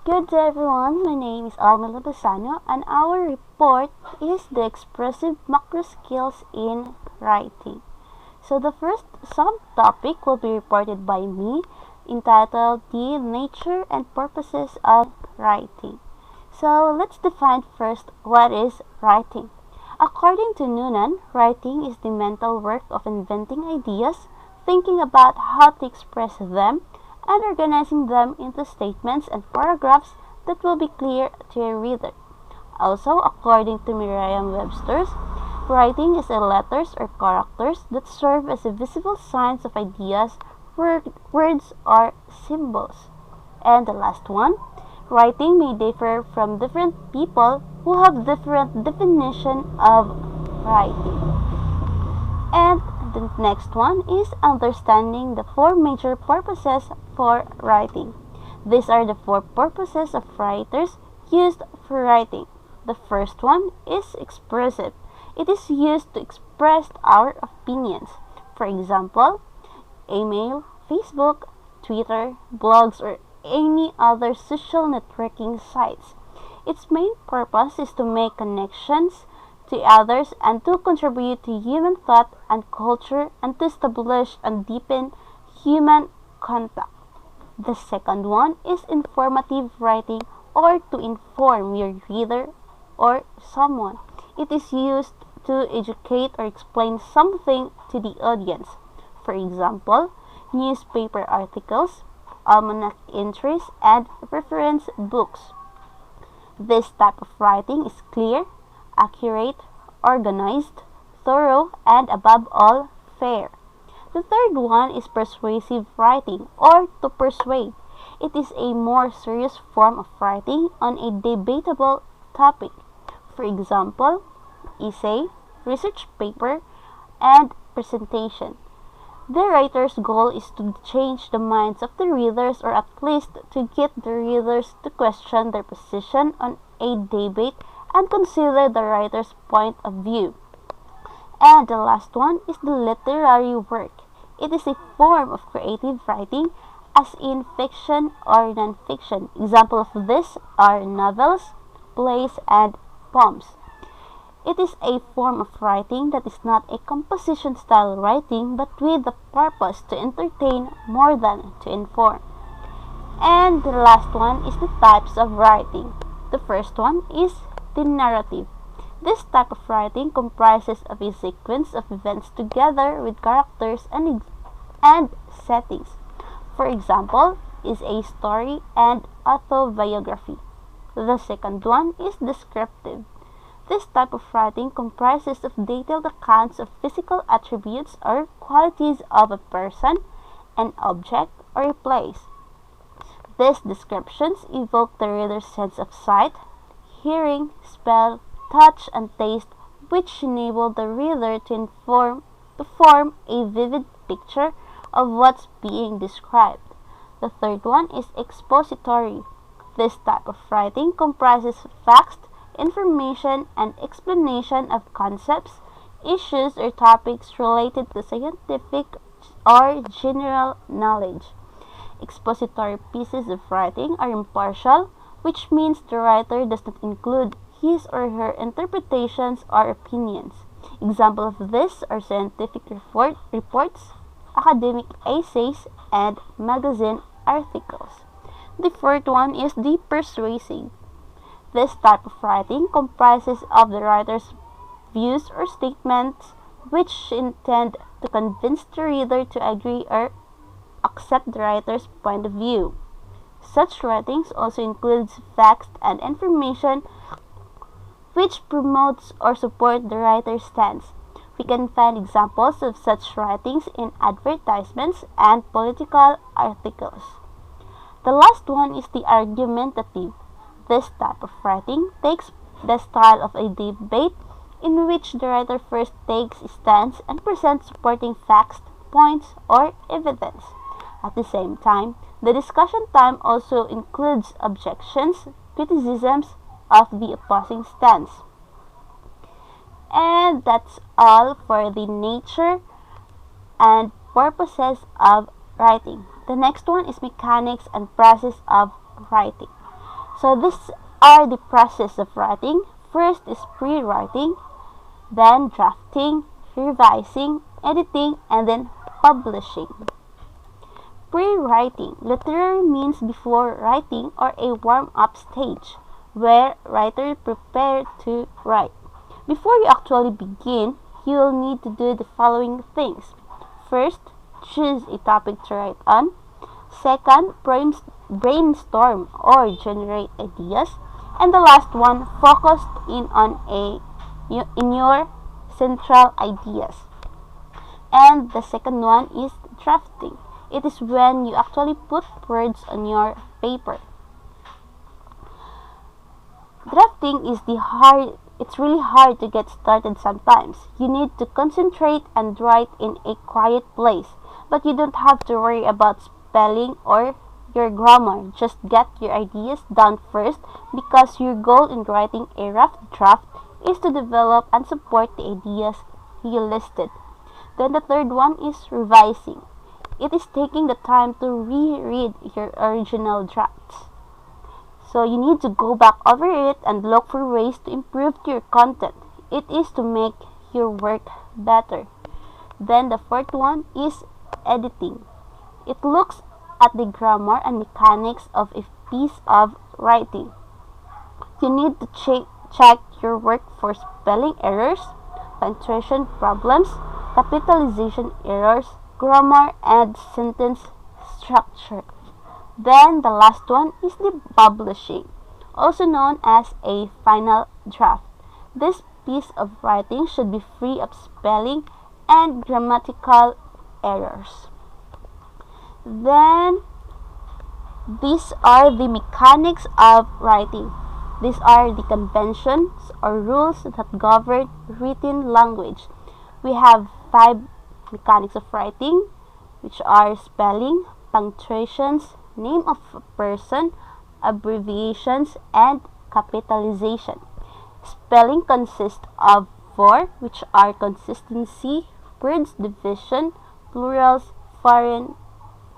Good day everyone, my name is Alma Labasano and our report is the expressive macro skills in writing. So the first subtopic will be reported by me entitled The Nature and Purposes of Writing. So let's define first what is writing. According to Noonan, writing is the mental work of inventing ideas, thinking about how to express them, and organizing them into statements and paragraphs that will be clear to a reader. Also, according to Merriam-Webster's, writing is a letters or characters that serve as a visible signs of ideas, words, or symbols. And the last one, writing may differ from different people who have different definition of writing. And the next one is understanding the four major purposes for writing. These are the four purposes of writers used for writing. The first one is expressive. It is used to express our opinions. For example, email, Facebook, Twitter, blogs, or any other social networking sites. Its main purpose is to make connections to others and to contribute to human thought and culture and to establish and deepen human contact. The second one is informative writing or to inform your reader or someone. It is used to educate or explain something to the audience. For example, newspaper articles, almanac entries, and reference books. This type of writing is clear, accurate, organized, thorough, and above all, fair. The third one is persuasive writing or to persuade. It is a more serious form of writing on a debatable topic. For example, essay, research paper, and presentation. The writer's goal is to change the minds of the readers or at least to get the readers to question their position on a debate and consider the writer's point of view. And the last one is the literary work. It is a form of creative writing as in fiction or non-fiction. Examples of this are novels, plays, and poems. It is a form of writing that is not a composition style writing but with the purpose to entertain more than to inform. And the last one is the types of writing. The first one is the narrative. This type of writing comprises of a sequence of events together with characters and settings. For example, is a story and autobiography. The second one is descriptive. This type of writing comprises of detailed accounts of physical attributes or qualities of a person, an object, or a place. These descriptions evoke the reader's sense of sight, hearing, smell, touch, and taste, which enable the reader to form a vivid picture of what's being described. The third one is expository. This type of writing comprises facts, information, and explanation of concepts, issues, or topics related to scientific or general knowledge. Expository pieces of writing are impartial, which means the writer does not include his or her interpretations or opinions. Examples of this are scientific reports, academic essays, and magazine articles. The fourth one is the persuasive. This type of writing comprises of the writer's views or statements which intend to convince the reader to agree or accept the writer's point of view. Such writings also includes facts and information which promotes or support the writer's stance. We can find examples of such writings in advertisements and political articles. The last one is the argumentative. This type of writing takes the style of a debate in which the writer first takes a stance and presents supporting facts, points, or evidence. At the same time, the discussion time also includes objections, criticisms of the opposing stance. And that's all for the nature and purposes of writing. The next one is mechanics and process of writing. So these are the process of writing. First is pre-writing, then drafting, revising, editing, and then publishing. Pre-writing literally means before writing or a warm-up stage where writers prepare to write. Before you actually begin, you will need to do the following things. First, choose a topic to write on. Second, brainstorm or generate ideas. And the last one, focus in your central ideas. And the second one is drafting. It is when you actually put words on your paper. Drafting is it's really hard to get started sometimes. You need to concentrate and write in a quiet place. But you don't have to worry about spelling or your grammar. Just get your ideas down first because your goal in writing a rough draft is to develop and support the ideas you listed. Then the third one is revising. It is taking the time to reread your original drafts. So you need to go back over it and look for ways to improve your content. It is to make your work better. Then the fourth one is editing. It looks at the grammar and mechanics of a piece of writing. You need to check your work for spelling errors, punctuation problems, capitalization errors, grammar, and sentence structure. Then the last one is the publishing, also known as a final draft. This piece of writing should be free of spelling and grammatical errors. Then these are the mechanics of writing. These are the conventions or rules that govern written language. We have 5 mechanics of writing, which are spelling, punctuations, name of a person, abbreviations, and capitalization. Spelling consists of 4, which are consistency, words division, plurals, foreign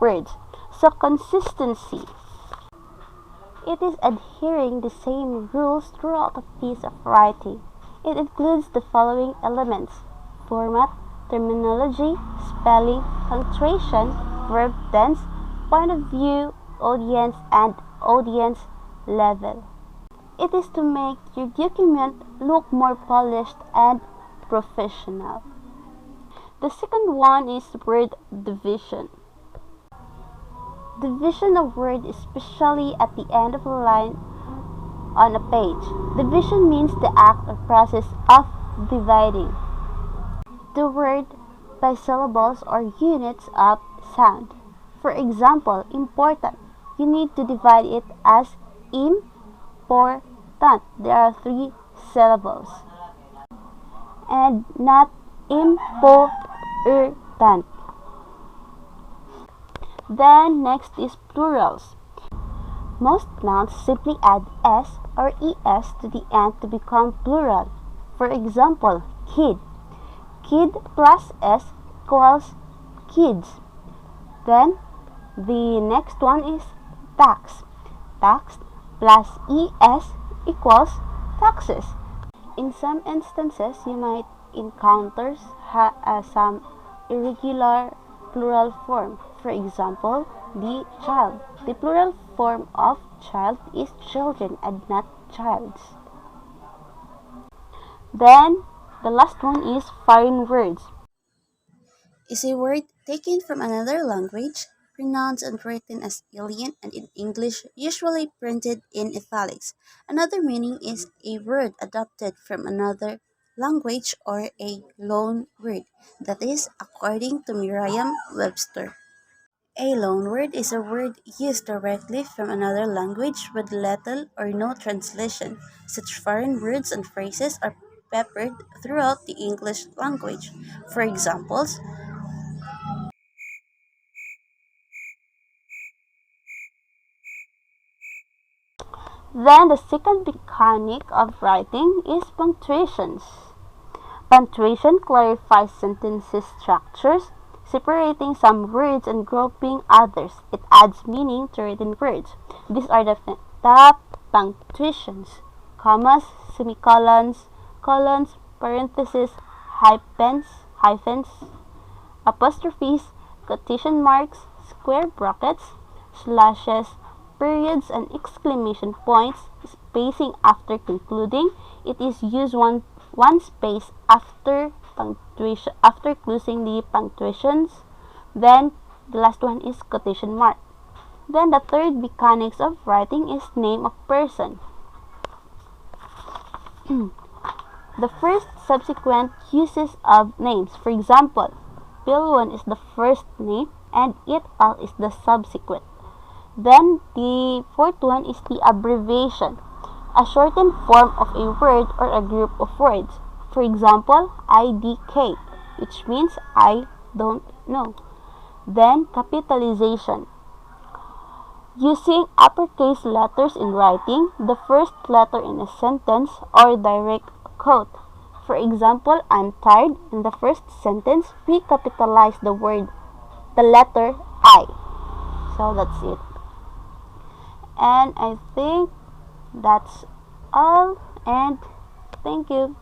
words. So consistency. It is adhering the same rules throughout a piece of writing. It includes the following elements: format, terminology, spelling, punctuation, verb tense, point of view, audience, and audience level. It is to make your document look more polished and professional. The second one is word division. Division of word, especially at the end of a line on a page. Division means the act or process of dividing the word by syllables or units of sound. For example, important. You need to divide it as important. There are 3 syllables. And not important. Then next is plurals. Most nouns simply add s or es to the end to become plural. For example, kid. Kid plus s equals kids. Then the next one is tax. Tax plus es equals taxes. In some instances, you might encounter some irregular plural form. For example, the child. The plural form of child is children and not childs. Then the last one is foreign words. Is a word taken from another language, pronounced and written as alien and in English usually printed in italics. Another meaning is a word adopted from another language or a loan word. That is according to Merriam-Webster. A loanword is a word used directly from another language with little or no translation. Such foreign words and phrases are peppered throughout the English language. For examples, then the second mechanic of writing is punctuations. Punctuation clarifies sentences structures, separating some words and grouping others. It adds meaning to written words. These are the punctuations, commas, semicolons, colons, parentheses, hyphens, apostrophes, quotation marks, square brackets, slashes, periods, and exclamation points, spacing after concluding. It is used one space after punctuation, after closing the punctuations. Then the last one is quotation mark. Then the third mechanics of writing is name of person. The first subsequent uses of names. For example, Pilwon is the first name and it al is the subsequent. Then the fourth one is the abbreviation, a shortened form of a word or a group of words. For example, IDK, which means I don't know. Then capitalization, using uppercase letters in writing, the first letter in a sentence or direct quote. For example, I'm tired. In the first sentence, we capitalize the letter I. So that's it. And I think that's all. And thank you.